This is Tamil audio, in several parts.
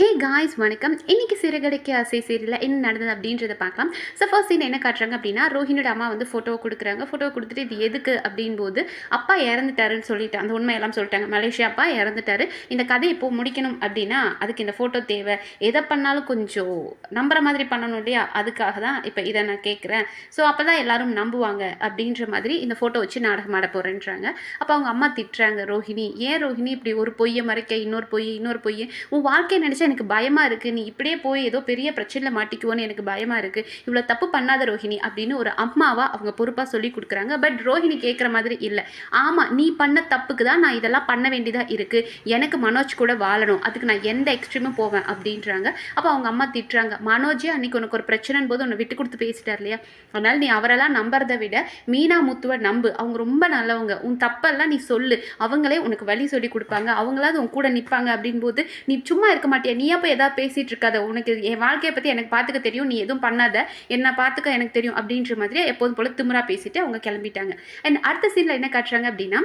ஹே காய்ஸ் வணக்கம். இன்னைக்கு சிறுகதைக்கு ஆசை சீரியலில் என்ன நடந்தது அப்படின்றத பார்க்கலாம். ஸோ ஃபர்ஸ்ட் சீன் என்ன காட்டுறாங்க அப்படின்னா, ரோஹினியோட அம்மா வந்து ஃபோட்டோ கொடுக்குறாங்க. ஃபோட்டோ கொடுத்துட்டு இது எதுக்கு அப்படின்போது, அப்பா இறந்துட்டாருன்னு சொல்லிட்டு அந்த உண்மையெல்லாம் சொல்லிட்டாங்க. மலேசியா அப்பா இறந்துட்டாரு, இந்த கதை இப்போ முடிக்கணும் அப்படின்னா அதுக்கு இந்த ஃபோட்டோ தேவை, எதை பண்ணாலும் கொஞ்சம் நம்புற மாதிரி பண்ணணும் இல்லையா, அதுக்காக தான் இப்போ இதை நான் கேட்குறேன். ஸோ அப்போ தான் எல்லாரும் நம்புவாங்க அப்படின்ற மாதிரி இந்த ஃபோட்டோ வச்சு நாடகம் ஆட போகிறேன்றாங்க. அப்போ அவங்க அம்மா திட்டுறாங்க, ரோஹினி ஏன் ரோஹினி இப்படி ஒரு பொய்யை மறைக்க இன்னொரு பொய் உன் வாழ்க்கையை நினச்சா எனக்கு பயமாக இருக்குது, நீ இப்படியே போய் ஏதோ பெரிய பிரச்சனையில் மாட்டிக்குவோன்னு எனக்கு பயமாக இருக்குது, இவ்வளோ தப்பு பண்ணாத ரோஹினி அப்படின்னு ஒரு அம்மாவாக அவங்க பொறுப்பாக சொல்லி கொடுக்குறாங்க. பட் ரோஹினி கேட்குற மாதிரி இல்லை. ஆமாம், நீ பண்ண தப்புக்கு தான் நான் இதெல்லாம் பண்ண வேண்டியதாக இருக்குது, எனக்கு மனோஜ் கூட வாழணும், அதுக்கு நான் எந்த எக்ஸ்ட்ரீமும் போவேன் அப்படின்றாங்க. அப்போ அவங்க அம்மா திட்டுறாங்க, மனோஜே அன்றைக்கி உனக்கு ஒரு பிரச்சனைன்னு போது உன்னை விட்டு கொடுத்து பேசிட்டார் இல்லையா, அதனால் நீ அவரெல்லாம் நம்புறதை விட மீனா முத்துவை நம்பு, அவங்க ரொம்ப நல்லவங்க, உன் தப்பெல்லாம் நீ சொல்லு, அவங்களே உனக்கு வழி சொல்லி கொடுப்பாங்க, அவங்களாவது உன் கூட நிற்பாங்க அப்படின்போது நீ சும்மா இருக்க மாட்டியா, நீயா போய் எதாவது பேசிகிட்டு இருக்காத, உனக்கு என் வாழ்க்கையை பற்றி எனக்கு பார்த்துக்க தெரியும், நீ எதுவும் பண்ணாத, என்ன பார்த்துக்க எனக்கு தெரியும் அப்படின்ற மாதிரி எப்போதும் போல் திமிரா பேசிட்டு அவங்க கிளம்பிட்டாங்க. அண்ட் அடுத்த சீனில் என்ன காட்டுறாங்க அப்படின்னா,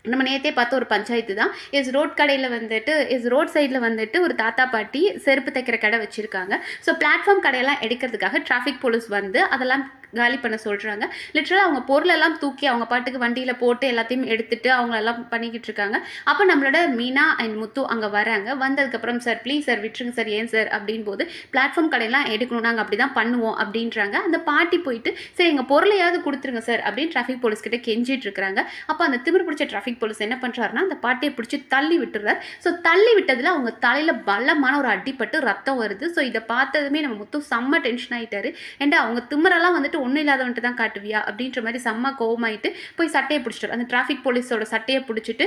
நம்ம நேற்றே பார்த்த ஒரு பஞ்சாயத்து தான். ரோட் கடையில் வந்துட்டு ரோட் சைடில் வந்துட்டு ஒரு தாத்தா பாட்டி செருப்பு தைக்கிற கடை வச்சுருக்காங்க. ஸோ பிளாட்ஃபார்ம் கடையெல்லாம் எடுக்கிறதுக்காக டிராஃபிக் போலீஸ் வந்து அதெல்லாம் காலி பண்ண சொல்கிறாங்க. லிட்டரலாக அவங்க பொருளெல்லாம் தூக்கி அவங்க பாட்டுக்கு வண்டியில் போட்டு எல்லாத்தையும் எடுத்துகிட்டு அவங்களெல்லாம் பண்ணிக்கிட்டு இருக்காங்க. அப்போ நம்மளோட மீனா அண்ட் முத்து அங்கே வராங்க. வந்ததுக்கப்புறம் சார் ப்ளீஸ் சார் விட்டுருங்க சார், ஏன் சார் அப்படின் போது பிளாட்ஃபார்ம் கடையெல்லாம் எடுக்கணும், நாங்கள் அப்படி தான் பண்ணுவோம் அப்படின்றாங்க. அந்த பாட்டி போயிட்டு சரி எங்கள் பொருளையாவது கொடுத்துருங்க சார் அப்படின்னு டிராஃபிக் போலீஸ்கிட்ட கெஞ்சிட்டு இருக்கிறாங்க. அப்போ அந்த திமிர் பிடிச்ச டிராஃபிக் போலீஸ் என்ன பண்ணுறாருன்னா அந்த பாட்டியை பிடிச்சி தள்ளி விட்டுறார். ஸோ தள்ளி விட்டதில் அவங்க தலையில் பலமான ஒரு அடிப்பட்டு ரத்தம் வருது. ஸோ இதை பார்த்ததுமே நம்ம முத்து செம்ம டென்ஷன் ஆகிட்டாரு. ஏன்டா அவங்க திமிரெல்லாம் வந்துட்டு ஒன்றும் இல்லாதவன்ட்டு தான் காட்டுவியா அப்படின்ற மாதிரி செம்ம கோவமாயிட்டு போய் சட்டையை பிடிச்சிட்டாரு. அந்த டிராஃபிக் போலீஸோட சட்டையை பிடிச்சிட்டு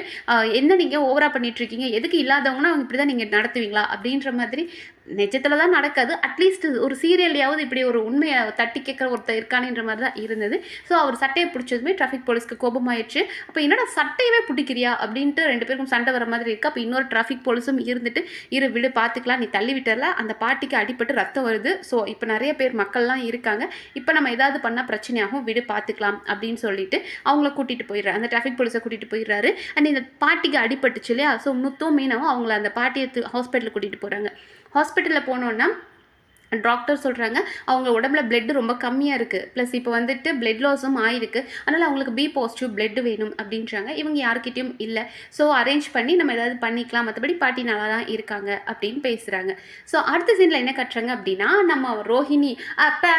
என்ன நீங்கள் ஓவரா பண்ணிட்டு இருக்கீங்க, எதுக்கு இல்லாதவங்கன்னா அவங்க இப்படி தான் நீங்கள் நடத்துவீங்களா அப்படின்ற மாதிரி. நிஜத்தில் தான் நடக்காது, அட்லீஸ்ட் ஒரு சீரியல்லையாவது இப்படி ஒரு உண்மையை தட்டி கேட்குற ஒருத்தர் இருக்கானுன்ற மாதிரி தான் இருந்தது. ஸோ அவர் சட்டையை பிடிச்சதுமே டிராஃபிக் போலீஸ்க்கு கோபமாயிடுச்சு. அப்போ என்னோட சட்டையவே பிடிக்கிறியா அப்படின்ட்டு ரெண்டு பேருக்கும் சண்டை வர மாதிரி இருக்குது. அப்போ இன்னொரு டிராஃபிக் போலீஸும் இருந்துட்டு இரு விடு பார்த்துக்கலாம், நீ தள்ளி விட்டல, அந்த பாட்டிக்கு அடிப்பட்டு ரத்தம் வருது, ஸோ இப்போ நிறைய பேர் மக்கள்லாம் இருக்காங்க, இப்போ நம்ம ஏதாவது பண்ணால் பிரச்சனையாகும், விடு பார்த்துக்கலாம் அப்படின்னு சொல்லிட்டு அவங்கள கூட்டிகிட்டு போயிடுறாரு. அந்த டிராஃபிக் போலீஸை கூட்டிகிட்டு போயிடுறாரு. அண்ட் இந்த பாட்டிக்கு அடிப்பட்டுச்சு இல்லையா, ஸோ முத்தும் மீனாவும் அவங்கள அந்த பாட்டியை ஹாஸ்பிட்டலுக்கு கூட்டிகிட்டு போகிறாங்க. ஹாஸ்பிட்டலில் போனோன்னா டாக்டர் சொல்கிறாங்க அவங்க உடம்புல பிளட் ரொம்ப கம்மியாக இருக்குது, ப்ளஸ் இப்போ வந்துட்டு பிளட் லாஸும் ஆயிருக்கு, அதனால் அவங்களுக்கு பி பாசிட்டிவ் பிளட் வேணும் அப்படின்றாங்க. இவங்க யாருக்கிட்டையும் இல்லை, ஸோ அரேஞ்ச் பண்ணி நம்ம ஏதாவது பண்ணிக்கலாம், மற்றபடி பாட்டி நல்லா தான் இருக்காங்க அப்படின்னு பேசுகிறாங்க. ஸோ அடுத்த சீனில் என்ன கட்டுறாங்க அப்படின்னா, நம்ம ரோஹினி அப்பா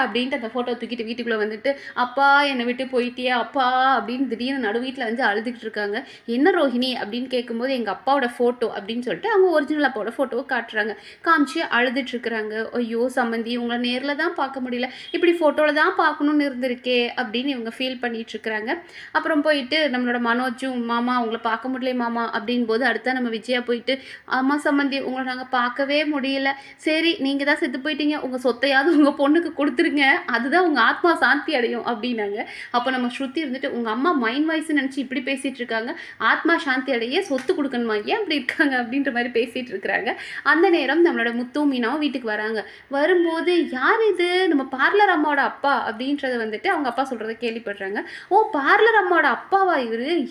அப்படின்ட்டு அந்த ஃபோட்டோ தூக்கிட்டு வீட்டுக்குள்ளே வந்துட்டு அப்பா என்னை விட்டு போயிட்டியா அப்பா அப்படின்னு திடீர்னு நடு வீட்டில் வந்து அழுதுகிட்டு இருக்காங்க. என்ன ரோஹினி அப்படின்னு கேட்கும்போது எங்கள் அப்பாவோட ஃபோட்டோ அப்படின்னு சொல்லிட்டு அவங்க ஒரிஜினல் அப்பாவோட ஃபோட்டோவை காட்டுறாங்க. காமிச்சு அழுதுட்டு இருக்கிறாங்க. ஐயோ சம்மந்தி உங்களை நேரில் தான் பார்க்க முடியல, இப்படி ஃபோட்டோவில் தான் பார்க்கணுன்னு இருந்திருக்கே அப்படின்னு இவங்க ஃபீல் பண்ணிட்டு இருக்கிறாங்க. அப்புறம் போயிட்டு நம்மளோட மனோஜும் மாமா உங்களை பார்க்க முடியல மாமா அப்படின் போது அடுத்த நம்ம விஜயா போயிட்டு ஆமாம் சம்மந்தி உங்களை நாங்கள் பார்க்கவே முடியல, சரி நீங்கள் தான் செத்து போயிட்டீங்க, உங்கள் சொத்தையாவது உங்கள் பொண்ணுக்கு கொடுத்துருங்க, அதுதான் உங்கள் ஆத்மா சாந்தி அடையும் அப்படின்னாங்க. அப்போ நம்ம ஸ்ருதி இருந்துட்டு உங்கள் அம்மா மைண்ட் வாய்ஸ் நினச்சி இப்படி பேசிகிட்டு இருக்காங்க, ஆத்மா சாந்தி அடைய சொத்து கொடுக்கணுமா, ஏன் அப்படி இருக்காங்க அப்படின்ற மாதிரி பேசிகிட்டு இருக்கிறாங்க. அந்த நேரம் நம்மளோட முத்து மீனாவும் வீட்டுக்கு வராங்க. வரும்போது யார் இது, நம்ம பார்லர் அம்மாவோட அப்பா அப்படின்றத வந்துட்டு அவங்க அப்பா சொல்கிறத கேள்விப்படுறாங்க. ஓ பார்லர் அம்மாவோட அப்பாவா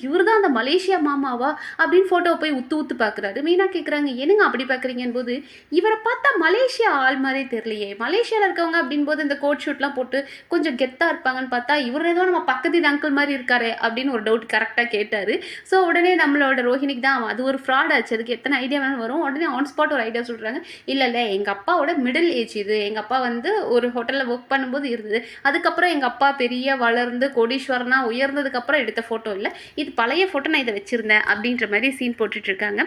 இவர் தான் அந்த மலேசியா மாமாவா அப்படின்னு ஃபோட்டோவை போய் ஊத்து பார்க்குறாரு. மீனா கேட்குறாங்க என்னங்க அப்படி பார்க்குறீங்கன்னு போது, இவரை பார்த்தா மலேசியா ஆள் மாதிரி தெரியலையே, மலேசியாவில் இருக்கவங்க அப்படின் போது இந்த கோட் ஷூட்லாம் போட்டு கொஞ்சம் கெத்தாக இருப்பாங்கன்னு பார்த்தா இவர் ஏதோ நம்ம பக்கத்து அங்கிள் மாதிரி இருக்காரு அப்படின்னு ஒரு டவுட் கரெக்டாக கேட்டார். ஸோ உடனே நம்மளோட ரோஹினிக்கு தான் அது ஒரு ஃப்ராட் ஆச்சு, அதுக்கு எத்தனை ஐடியா வேணும் வரும், உடனே ஆன் ஸ்பாட் ஒரு ஐடியா சொல்கிறாங்க. இல்லை எங்கள் அப்பாவோட மிடில் ஏஜ் இது, எங்கள் அப்பா வந்து ஒரு ஹோட்டலில் ஒர்க் பண்ணும்போது இருந்தது, அதுக்கப்புறம் எங்கள் அப்பா பெரிய வளர்ந்து கோடீஸ்வரனா உயர்ந்ததுக்கப்புறம் எடுத்த ஃபோட்டோ இல்லை, இது பழைய ஃபோட்டோ, நான் இதை வச்சுருந்தேன் அப்படின்ற மாதிரி சீன் போட்டுட்ருக்காங்க.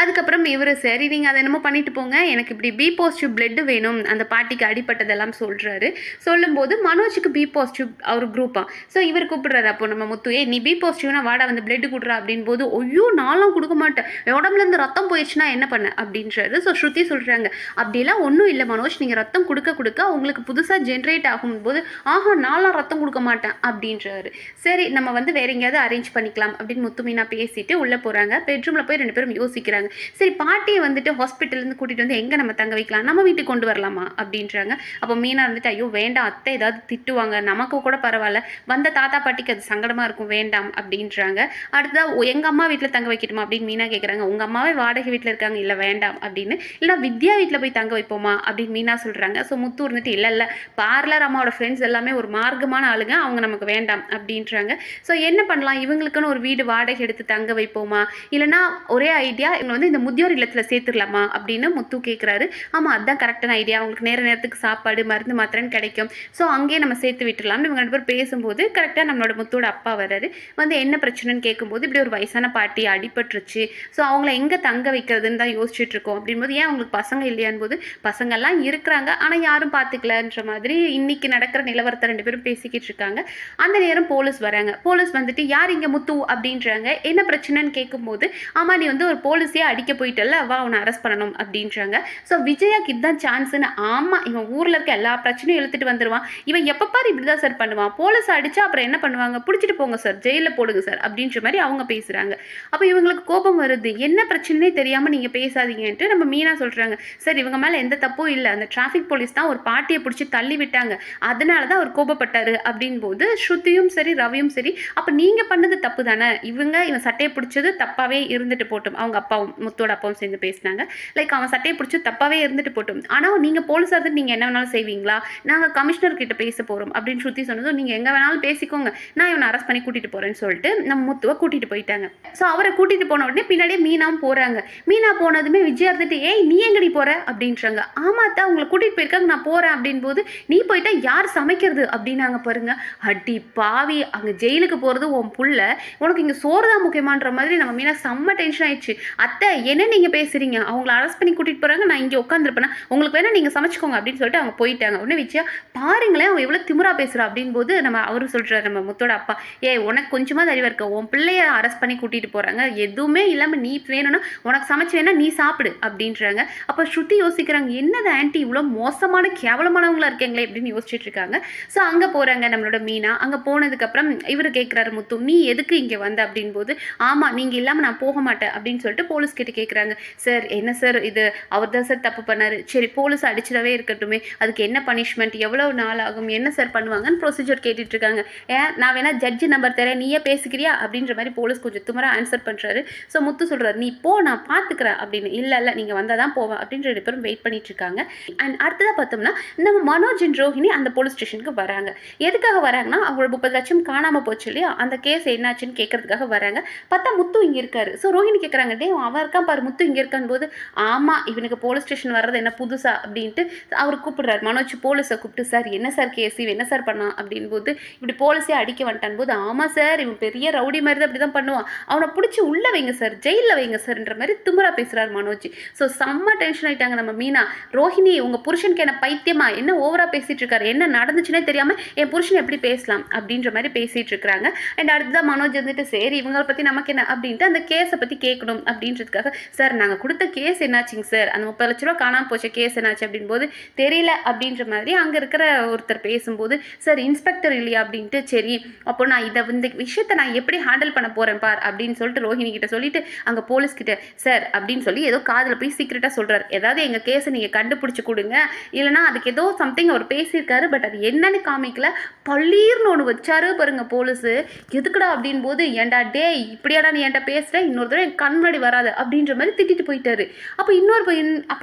அதுக்கப்புறம் இவர் சரி நீங்கள் அதை என்னமோ பண்ணிட்டு போங்க, எனக்கு இப்படி பி பாசிட்டிவ் பிளட்டு வேணும், அந்த பாட்டிக்கு அடிப்பட்டதெல்லாம் சொல்கிறாரு. சொல்லும்போது மனோஜுக்கு பி பாசிட்டிவ் அவர் குரூப்பா, ஸோ இவர் கூப்பிடுறாரு. அப்போ நம்ம முத்துவே நீ பி பாசிட்டிவ்னா வாடா வந்து பிளட்டு கொடுறா அப்படின் போது ஐயோ நானும் கொடுக்க மாட்டேன், உடம்புலேருந்து ரத்தம் போயிடுச்சுன்னா என்ன பண்ண அப்படின்றாரு. ஸோ ஸ்ருதி சொல்கிறாங்க அப்படிலாம் ஒன்றும் இல்லை மனோஜ், நீங்கள் ரத்தம் கொடுக்க உங்களுக்கு புதுசாக ஜென்ரேட் ஆகும்போது ஆஹா நான்லாம் ரத்தம் கொடுக்க மாட்டேன் அப்படின்றாரு. சரி நம்ம வந்து வேற எங்கேயாவது அரேஞ்ச் பண்ணிக்கலாம் அப்படின்னு முத்து மீனா பேசிட்டு உள்ளே போகிறாங்க. பெட்ரூமில் போய் ரெண்டு பேரும் யோசி யோசிக்கிறாங்க. சரி பாட்டியை வந்துட்டு ஹாஸ்பிட்டல்லேருந்து கூட்டிகிட்டு வந்து எங்கே நம்ம தங்க வைக்கலாம், நம்ம வீட்டுக்கு கொண்டு வரலாமா அப்படின்றாங்க. அப்போ மீனா வந்துட்டு ஐயோ வேண்டாம், அத்தை ஏதாவது திட்டுவாங்க, நமக்கு கூட பரவாயில்ல, வந்த தாத்தா பாட்டிக்கு அது சங்கடமாக இருக்கும், வேண்டாம் அப்படின்றாங்க. அடுத்ததாக எங்கள் அம்மா வீட்டில் தங்க வைக்கட்டுமா அப்படின்னு மீனா கேட்குறாங்க. உங்கள் அம்மாவே வாடகை வீட்டில் இருக்காங்க, இல்லை வேண்டாம் அப்படின்னு. இல்லைனா வித்யா வீட்டில் போய் தங்க வைப்போமா அப்படின்னு மீனா சொல்கிறாங்க. ஸோ முத்து இருந்துட்டு இல்லை இல்லை, பார்லர் அம்மாவோட ஃப்ரெண்ட்ஸ் எல்லாமே ஒரு மார்க்கமான ஆளுங்க, அவங்க நமக்கு வேண்டாம் அப்படின்றாங்க. ஸோ என்ன பண்ணலாம், இவங்களுக்குன்னு ஒரு வீடு வாடகை எடுத்து தங்க வைப்போமா, இல்லைனா ஒரே ஐடியா இவங்க வந்து இந்த முதியோர் இல்லத்தில் சேர்த்துடலாமா அப்படின்னு முத்து கேட்குறாரு. ஆமாம் அதுதான் கரெக்டான ஐடியா, அவங்களுக்கு நேரத்துக்கு சாப்பாடு மருந்து மாத்திரன்னு கிடைக்கும், ஸோ அங்கேயே நம்ம சேர்த்து விட்டுடலாம்னு இவங்க 2 பேர் பேசும்போது கரெக்டாக நம்மளோட முத்தோட அப்பா வர்றாரு. வந்து என்ன பிரச்சனைன்னு கேட்கும்போது இப்படி ஒரு வயசான பாட்டி அடிபட்டுருச்சு, ஸோ அவங்கள எங்கே தங்க வைக்கிறதுன்னு தான் யோசிச்சுட்டு இருக்கோம் அப்படின்போது, ஏன் அவங்களுக்கு பசங்க இல்லையான் போது பசங்கள்லாம் இருக்கிறாங்க ஆனால் யாரும் பார்த்துக்கலன்ற மாதிரி இன்னைக்கு நடக்கிற நிலவரத்தை 2 பேரும் பேசிக்கிட்டு இருக்காங்க. அந்த நேரம் போலீஸ் வராங்க. போலீஸ் வந்துட்டு யார் இங்கே முத்து அப்படின்றாங்க. என்ன பிரச்சனைன்னு கேட்கும்போது, ஆமாம் நீ வந்து ஒரு போலீஸே அடிக்க போயிட்டல, வா அவனை அரெஸ்ட் பண்ணணும் அப்படின்றாங்க. ஸோ விஜயாக்கு இதுதான் சான்ஸ்னு, ஆமாம் இவன் ஊரில் இருக்க எல்லா பிரச்சனையும் இழுத்துட்டு வந்துடுவான், இவன் எப்போ பாரு இப்படி தான் சார் பண்ணுவான், போலீஸ் அடித்தா அப்புறம் என்ன பண்ணுவாங்க, பிடிச்சிட்டு போங்க சார், ஜெயிலில் போடுங்க சார் அப்படின்ற மாதிரி அவங்க பேசுகிறாங்க. அப்போ இவங்களுக்கு கோபம் வருது, என்ன பிரச்சனையே தெரியாமல் நீங்கள் பேசாதீங்கன்ட்டு நம்ம மீனா சொல்கிறாங்க. சார் இவங்க மேலே எந்த தப்பும் இல்லை, அந்த டிராஃபிக் போலீஸ் தான் ஒரு பாட்டியை பிடிச்சி தள்ளி விட்டாங்க, அதனால தான் அவர் கோபப்பட்டார் அப்படின் போது ஸ்ருதியும் சரி ரவியும் சரி, அப்போ நீங்கள் பண்ணது தப்பு தானே, இவன் சட்டையை பிடிச்சது தப்பாகவே இருந்துட்டு போட்டும், அவங்க அப்பாவும் முத்தோட அப்பாவும் சேர்ந்து பேசினாங்க. லைக் அவன் சட்டையை பிடிச்சி தப்பாகவே இருந்துட்டு போட்டும், ஆனால் நீங்கள் போலீஸாக இருந்து நீங்கள் என்ன வேணாலும் செய்வீங்களா, நாங்கள் கமிஷனர் கிட்ட பேச போகிறோம் அப்படின்னு ஸ்ருதி சொன்னதும், நீங்கள் எங்கே வேணாலும் பேசிக்கோங்க, நான் இவனை அரெஸ்ட் பண்ணி கூட்டிகிட்டு போகிறேன்னு சொல்லிட்டு நம்ம முத்துவை கூட்டிகிட்டு போயிட்டாங்க. ஸோ அவரை கூட்டிகிட்டு போன உடனே பின்னாடியே மீனாவும் போகிறாங்க. மீனா போனதுமே விஜயா இருந்துட்டு ஏய் நீ எங்கடி போகிற அப்படின்றாங்க. ஆமாத்தா உங்களை கூட்டிகிட்டு போயிருக்காங்க, நான் போகிறேன் அப்படின் போது, நீ போயிட்டா யார் சமைக்கிறது அப்படின்னாங்க பாருங்க. அடி பாவி, அங்கே ஜெயிலுக்கு போகிறது உன் புள்ள, உனக்கு இங்கே சோறு தான் முக்கியமான்ற மாதிரி நம்ம மீனா செம்ம டென்ஷன் ஆயிடுச்சு. அத்தை என்ன நீங்கள் பேசுகிறீங்க, அவங்கள அரெஸ்ட் பண்ணி கூட்டிகிட்டு போகிறாங்க, நான் இங்கே உட்காந்துருப்பேன், உங்களுக்கு வேணால் நீங்கள் சமைச்சிக்கோங்க அப்படின்னு சொல்லிட்டு அவங்க போயிட்டாங்க. உடனே விஜயா பாருங்களேன் அவன் எவ்வளோ திமிரா பேசுகிறா அப்படின் போது நம்ம அவரு சொல்கிறார், நம்ம முத்தோட அப்பா, உனக்கு கொஞ்சமாக அறிவு இருக்க, உன் பிள்ளைய அரெஸ்ட் பண்ணி கூட்டிகிட்டு போகிறாங்க, எதுவுமே இல்லாமல் நீ வேணும்னா உனக்கு சமைச்சு வேணா நீ சாப்பிடு அப்படின்றாங்க. அப்போ ஸ்ருதி யோசிக்கிறாங்க, என்னது ஆன்ட்டி இவ்வளோ மோசமான கேவலமானவங்களா இருக்கீங்களே அப்படின்னு யோசிச்சுட்டு இருக்காங்க. ஸோ அங்கே போகிறாங்க நம்மளோட மீனா. அங்கே போனதுக்கப்புறம் இவர் கேட்குறாரு முத்து, நீ எதுக்கு இங்கே வந்த அப்படின் போது, ஆமாம் நீங்கள் இல்லாமல் நான் போக மாட்டேன் அப்படின்னு சொல்லிட்டு போலீஸ் கிட்ட கேட்குறாங்க. சார் என்ன சார் இது, அவர் தான் சார் தப்பு பண்ணார், சரி போலீஸ் அடிச்சிடவே இருக்கட்டுமே, அதுக்கு என்ன பனிஷ்மெண்ட், எவ்வளோ நாள் ஆகும், என்ன சார் பண்ணுவாங்கன்னு ப்ரொசீஜர் கேட்டுட்டு இருக்காங்க. நான் வேணா ஜட்ஜி நம்பர் தரேன், நீயே பேசிக்கிறியா அப்படின்ற மாதிரி போலீஸ் கொஞ்சம் திமிரா ஆன்சர் பண்ணுறாரு. ஸோ முத்து சொல்கிறார், நீ போ நான் பார்த்துக்கிறேன் அப்படின்னு. இல்லை இல்லை நீங்கள் வந்தால் தான் போவேன் அப்படின்னு 2 பேரும் வெயிட் பண்ணிட்டு இருக்காங்க. அண்ட் அடுத்ததாக பார்த்தோம்னா நம்ம மனோஜ் அண்ட் ரோஹிணி அந்த போலீஸ் ஸ்டேஷனுக்கு வராங்க. எதுக்காக வராங்கன்னா அவங்களோட 30 லட்சம் காணாமல் போச்சு இல்லையா, அந்த கேஸ் என்னாச்சுன்னு கேட்கறதுக்காக வராங்க. பார்த்தா முத்து இங்கே இருக்காரு. ஸோ ரோஹிணி கேட்குறாங்க, டே அவன் இருக்கான் பாரு முத்து இங்கே இருக்கான் போது, ஆமாம் இவனுக்கு போலீஸ் ஸ்டேஷன் வர்றது என்ன புதுசா அப்படின்ட்டு அவர் கூப்பிடுறாரு. மனோஜ் போலீஸை கூப்பிட்டு, சார் என்ன சார் கேஸ், இவன் என்ன சார் பண்ணான் அப்படின் போது, இப்படி போலீஸே அடிக்க வந்துட்டான் போது, ஆமாம் சார் இவன் பெரிய ரவுடி மாதிரி தான் அப்படி தான் பண்ணுவான், அவனை பிடிச்சி உள்ளே வைங்க சார், ஜெயிலில் வைங்க சார்ன்ற மாதிரி திமிரா பேசுகிறார் மனோஜ். ஸோ செம்ம டென்ஷன் ஆகிட்டாங்க நம்ம மீனா. ரோஹிணி உங்கள் புருஷனுக்கு என்ன பைத்தியமா, என்ன ஓவராக பேசிகிட்டு இருக்காரு, என்ன நடந்துச்சுன்னே தெரியாமல் என் புருஷன் எப்படி பேசலாம் அப்படின்ற மாதிரி பேசிகிட்டு இருக்கிறாங்க. அண்ட் அடுத்ததான் மனோஜ் வந்துட்டு, சரி இவங்களை பற்றி நமக்கு என்ன அப்படின்ட்டு அந்த கேஸை பற்றி கேட்கணும் அப்படின்றதுக்காக, சார் நாங்கள் கொடுத்த கேஸ் என்னாச்சுங்க சார், அந்த 30 லட்ச ரூபா காணாமல் போச்ச கேஸ் என்னாச்சு அப்படின் போது, தெரியல அப்படின்ற மாதிரி அங்கே இருக்கிற ஒருத்தர் பேசும்போது, சார் இன்ஸ்பெக்டர் இல்லையா அப்படின்ட்டு, சரி அப்போ நான் இந்த விஷயத்தை நான் எப்படி ஹேண்டில் பண்ண போகிறேன் பார் அப்படின்னு சொல்லிட்டு ரோஹிணி கிட்ட சொல்லிட்டு அங்கே போலீஸ் கிட்ட, சார் அப்படின்னு சொல்லி ஏதோ காதில் போய் சீக்கிரட்டாக சொல்கிறார், ஏதாவது எங்கள் கேஸை நீங்கள் கண்டுபிடிச்சி கொடுங்க, இல்லைனா அதுக்கு ஏதோ சம்திங் அவர் பேசியிருக்காரு, பட் அது என்னன்னு காமிக்கல, பள்ளீர்னு ஒன்று வச்சாரு பாருங்க போலீஸு. எதுக்குடா அப்படின் போது, ஏன்டா டே இப்படியாடா நீ என்கிட்ட பேசுகிறேன், இன்னொரு தடவை என் கண் முன்னாடி வராது அப்படின்ற மாதிரி திட்டிட்டு போயிட்டாரு. அப்போ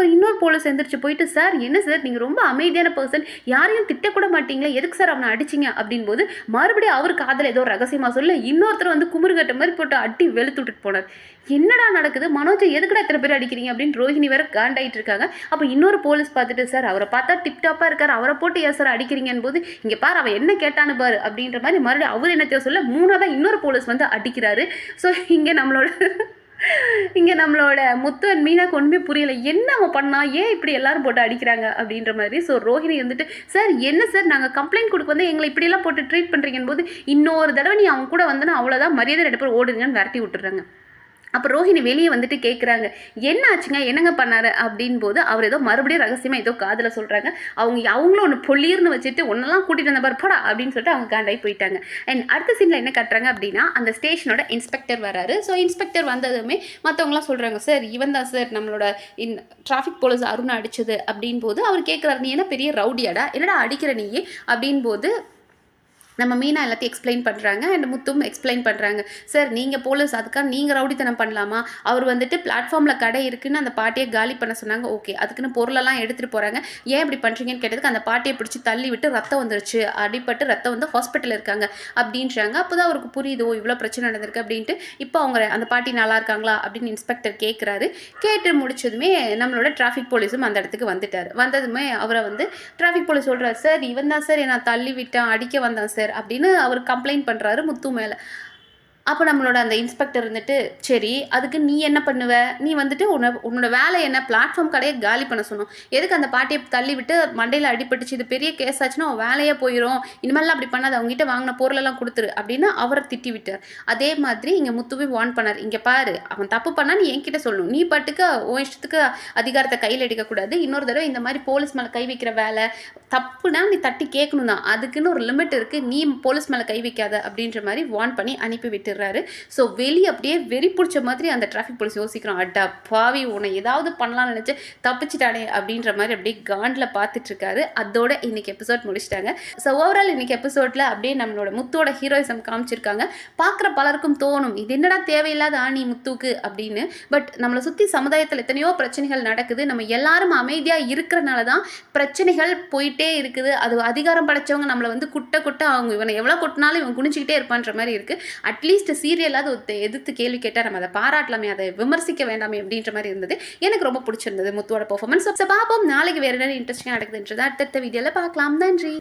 இன்னொரு போலீஸ் எந்திரிச்சு போயிட்டு, சார் என்ன சார் நீங்கள் ரொம்ப அமைதியான பர்சன், யாரையும் திட்டக்கூட மாட்டீங்களே, எதுக்கு சார் அவனை அடிச்சிங்க அப்படின் போது, மறுபடியும் அவர் காதில் ஏதோ ரகசியமாக சொல்ல இன்னொருத்தர் வந்து குமுறுகட்ட மாதிரி போட்டு அட்டி வெளுத்து விட்டுட்டு போனார். என்னடா நடக்குது, மனோஜை எதுக்குடா இத்தனை பேர் அடிக்கிறீங்க அப்படின்னு ரோஹிணி வேற காண்டாயிட்டு இருக்காங்க. அப்போ இன்னொரு போலீஸ் பார்த்துட்டு, சார் அவரை பார்த்தா டிப்டாப்பாக இருக்கார், அவரை போட்டு ஏன் சார் அடிக்கிறீங்கன்னு போது, இங்கே பாரு அவன் என்ன கேட்டான்னு பாரு அப்படின்ற மாதிரி மறுபடியும் அவர் என்னத்தையோ சொல்ல, மூணாவதாக இன்னொரு போலீஸ் வந்து அடிக்கிறாரு. ஸோ இங்கே நம்மளோட முத்து அண்ட் மீனாக்கு ஒன்றுமே புரியலை, என்ன அவன் பண்ணா, ஏன் இப்படி எல்லாரும் போட்டு அடிக்கிறாங்க அப்படின்ற மாதிரி. ஸோ ரோஹிணி வந்துட்டு, சார் என்ன சார் நாங்கள் கம்ப்ளைண்ட் கொடுக்க வந்து எங்களை இப்படியெல்லாம் போட்டு ட்ரீட் பண்ணுறீங்கன்னு போது, இன்னொரு தடவை நீ அவங்க கூட வந்தனா அவ்வளோதான் மரியாதை 2 பேர் ஓடுங்கன்னு விரட்டி விட்டுறாங்க. அப்போ ரோஹிணி வெளியே வந்துட்டு கேட்குறாங்க, என்ன ஆச்சுங்க, என்னங்க பண்ணாரு அப்படின் போது அவர் ஏதோ மறுபடியும் ரகசியமாக ஏதோ காதில் சொல்கிறாங்க. அவங்களும் ஒன்று பொல்லியர்னு வச்சுட்டு ஒன்றெல்லாம் கூட்டிகிட்டு வந்த பாரு போடா அப்படின்னு சொல்லிட்டு அவங்க காண்டாகி போயிட்டாங்க. அண்ட் அடுத்த சீனில் என்ன கட்டுறாங்க அப்படின்னா, அந்த ஸ்டேஷனோட இன்ஸ்பெக்டர் வராரு. ஸோ இன்ஸ்பெக்டர் வந்ததுமே மற்றவங்களாம் சொல்கிறாங்க, சார் இவன் தான் சார் நம்மளோட டிராஃபிக் போலீஸ் அருணை அடிச்சது அப்படின் போது அவர் கேட்குறாரு, நீ என்ன பெரிய ரவுடியாடா, என்னடா அடிக்கிற நீ அப்படின் போது நம்ம மீனா எல்லாத்தையும் எக்ஸ்பிளைன் பண்ணுறாங்க. அண்ட் முத்தும் எக்ஸ்பிளைன் பண்ணுறாங்க, சார் நீங்கள் போலீஸ் அதுக்காக நீங்கள் ரவுடித்தனம் பண்ணலாமா, அவர் வந்துட்டு பிளாட்ஃபார்மில் கடை இருக்குன்னு அந்த பாட்டியை காலி பண்ண சொன்னாங்க, ஓகே அதுக்குன்னு பொருளெல்லாம் எடுத்துகிட்டு போகிறாங்க, ஏன் இப்படி பண்ணுறீங்கன்னு கேட்டதுக்கு அந்த பாட்டியை பிடிச்சி தள்ளி விட்டு ரத்தம் வந்துருச்சு, அடிப்பட்டு ரத்தம் வந்து ஹாஸ்பிட்டலில் இருக்காங்க அப்படின்றாங்க. அப்போ தான் அவருக்கு புரியுதோ இவ்வளோ பிரச்சனை நடந்திருக்கு அப்படின்ட்டு. இப்போ அவங்க அந்த பாட்டி நல்லா இருக்காங்களா அப்படின்னு இன்ஸ்பெக்டர் கேட்குறாரு. கேட்டு முடிச்சதுமே நம்மளோட டிராஃபிக் போலீஸும் அந்த இடத்துக்கு வந்துட்டார். வந்ததுமே அவரை வந்து டிராஃபிக் போலீஸ் சொல்கிறார், சார் இவன் தான் சார் நான் தள்ளி விட்டேன், அடிக்க வந்தான் சார் அப்படின்னு அவர் கம்ப்ளைண்ட் பண்ணுறாரு முத்து மேலே. அப்போ நம்மளோட அந்த இன்ஸ்பெக்டர் இருந்துட்டு, சரி அதுக்கு நீ என்ன பண்ணுவ, நீ வந்துட்டு உன்னோட வேலை என்ன, பிளாட்ஃபார்ம் கடையை காலி பண்ண சொன்னோம், எதுக்கு அந்த பாட்டியை தள்ளி விட்டு மண்டையில் அடிபட்டுச்சு, இது பெரிய கேஸ் ஆச்சுன்னா வேலையே போயிடும், இனிமேலாம் அப்படி பண்ணாது, அவங்ககிட்ட வாங்கின பொருளெல்லாம் கொடுத்துரு அப்படின்னு அவரை திட்டி விட்டார். அதே மாதிரி இங்கே முத்துவே வார்ன் பண்ணார், இங்கே பாரு அவன் தப்பு பண்ணால் நீ என்கிட்ட சொல்லணும், நீ பாட்டுக்கு உன் இஷ்டத்துக்கு அதிகாரத்தை கையில் எடுக்கக்கூடாது, இன்னொரு தடவை இந்த மாதிரி போலீஸ் மேலே கை வைக்கிற வேலை தப்புனா நீ தட்டி கேட்கணும் தான், அதுக்குன்னு ஒரு லிமிட் இருக்குது, நீ போலீஸ் மேலே கை வைக்காத அப்படின்ற மாதிரி வார்ன் பண்ணி அனுப்பி விட்டு. ஸோ வெளியே அப்படியே வெறி பிடிச்ச மாதிரி அந்த டிராஃபிக் போலீஸ் யோசிக்கிறோம், அட்டா பாவி உன்னை ஏதாவது பண்ணலாம்னு நினச்சி தப்பிச்சிட்டானே அப்படின்ற மாதிரி அப்படியே காண்டில் பார்த்துட்டு இருக்காரு. அதோட இன்னைக்கு எபிசோட் முடிச்சிட்டாங்க. ஸோ ஓவரால் இன்னைக்கு எபிசோடில் அப்படியே நம்மளோட முத்தோட ஹீரோயிசம் காமிச்சிருக்காங்க. பார்க்குற பலருக்கும் தோணும் இது என்னடா தேவையில்லாத ஆணி முத்துக்கு அப்படின்னு. பட் நம்மளை சுற்றி சமுதாயத்தில் எத்தனையோ பிரச்சனைகள் நடக்குது, நம்ம எல்லாரும் அமைதியாக இருக்கிறனால தான் பிரச்சனைகள் போயிட்டே இருக்குது. அது அதிகாரம் படைச்சவங்க நம்மளை வந்து குட்ட அவங்க இவனை எவ்வளோ கொட்டினாலும் இவன் குனிச்சிக்கிட்டே இருப்பான்ற மாதிரி இருக்குது. அட்லீஸ்ட் சீரியலாவது எதிர்த்து கேள்வி கேட்டால் நம்ம அதை பாராட்டலாமே, அதை விமர்சிக்க வேண்டாமே அப்படின்ற மாதிரி இருந்தது. எனக்கு ரொம்ப பிடிச்சிருந்தது முத்துவோட பெர்ஃபார்மன்ஸ். பார்ப்போம் நாளைக்கு வேறு என்ன இன்ட்ரெஸ்டிங்காக நடக்குதுன்றது அடுத்த வீடியோவில் பார்க்கலாம். நன்றி.